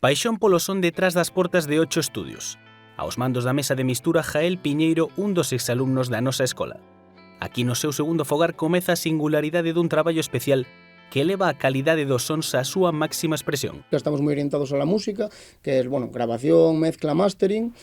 Paixón polo son detrás das portas de 8 estudios. Aos mandos da mesa de mistura Jael Piñeiro, un dos exalumnos da nosa escola. Aquí no seu segundo fogar comeza a singularidade dun traballo especial que eleva a calidade dos sons á súa máxima expresión. Estamos moi orientados a la música, que es, grabación, mezcla, mastering.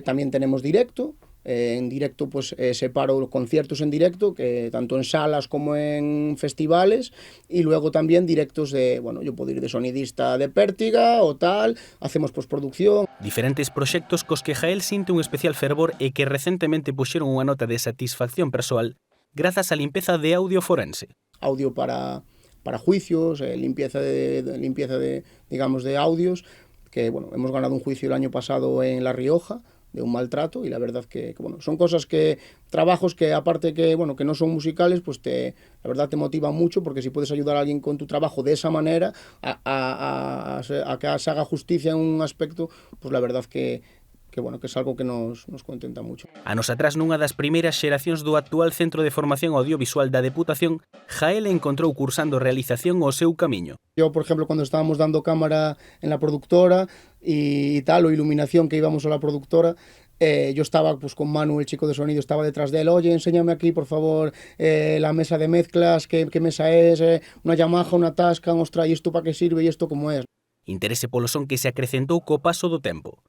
También tenemos directo. En directo pues separo conciertos en directo, que tanto en salas como en festivales, y luego también directos de, yo puedo ir de sonidista de Pértiga o tal, hacemos postproducción. Diferentes proxectos cos que Jael sinte un especial fervor e que recentemente puxeron unha nota de satisfacción persoal grazas á limpeza de audio forense. Audio para juicios, limpieza de digamos, de audios, que hemos ganado un juicio el año pasado en La Rioja de un maltrato, y la verdad que son cosas trabajos que aparte que no son musicales, pues la verdad te motivan mucho, porque si puedes ayudar a alguien con tu trabajo de esa manera a que se haga justicia en un aspecto, pues la verdad que es algo que nos contenta mucho. Anos atrás, nunha das primeiras xeracións do actual Centro de Formación Audiovisual da Deputación, Jael encontrou cursando realización o seu camiño. Yo, por ejemplo, cuando estábamos dando cámara en la productora y tal, o iluminación que íbamos a la productora, yo estaba pues con Manu, el chico de sonido, estaba detrás de él. Oye, enséñame aquí, por favor, la mesa de mezclas, qué mesa es, una Yamaha, una Tascam, ostras, ¿y esto para qué sirve y esto cómo es? Interese polo son que se acrecentou co paso do tempo.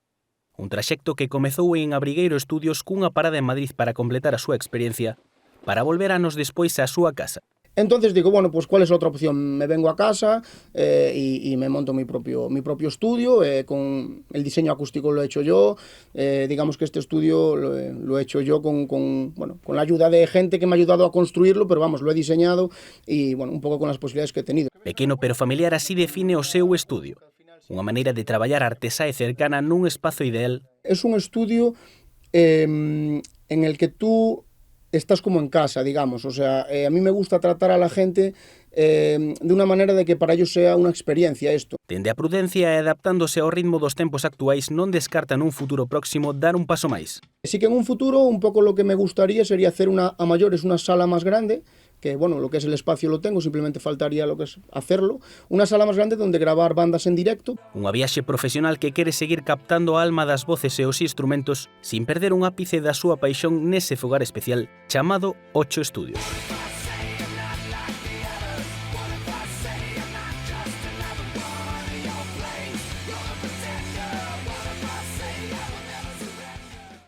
Un traxecto que comezou en Abrigueiro Estudios cunha parada en Madrid para completar a súa experiencia, para volver anos despois á súa casa. Entonces digo, pues ¿cuál es la otra opción? Me vengo a casa y me monto mi propio estudio, con el diseño acústico lo he hecho yo. Digamos que este estudio lo he hecho yo con la ayuda de gente que me ha ayudado a construirlo, pero lo he diseñado y un poco con las posibilidades que he tenido. Pequeno pero familiar, así define o seu estudio. Unha maneira de traballar artesá e cercana nun espazo ideal. Es un estudio en el que tú estás como en casa, digamos. O sea, a mí me gusta tratar a la gente de una manera de que para ellos sea una experiencia esto. Dende a prudencia e adaptándose ao ritmo dos tempos actuais, non descarta nun futuro próximo dar un paso máis. Sí que en un futuro un poco lo que me gustaría sería hacer a mayores una sala más grande, que lo que es el espacio lo tengo, simplemente faltaría lo que es hacerlo, una sala más grande donde grabar bandas en directo. Unha viaxe profesional que quere seguir captando a alma das voces e os instrumentos sin perder un ápice da súa paixón nese fogar especial chamado 8 Estudios.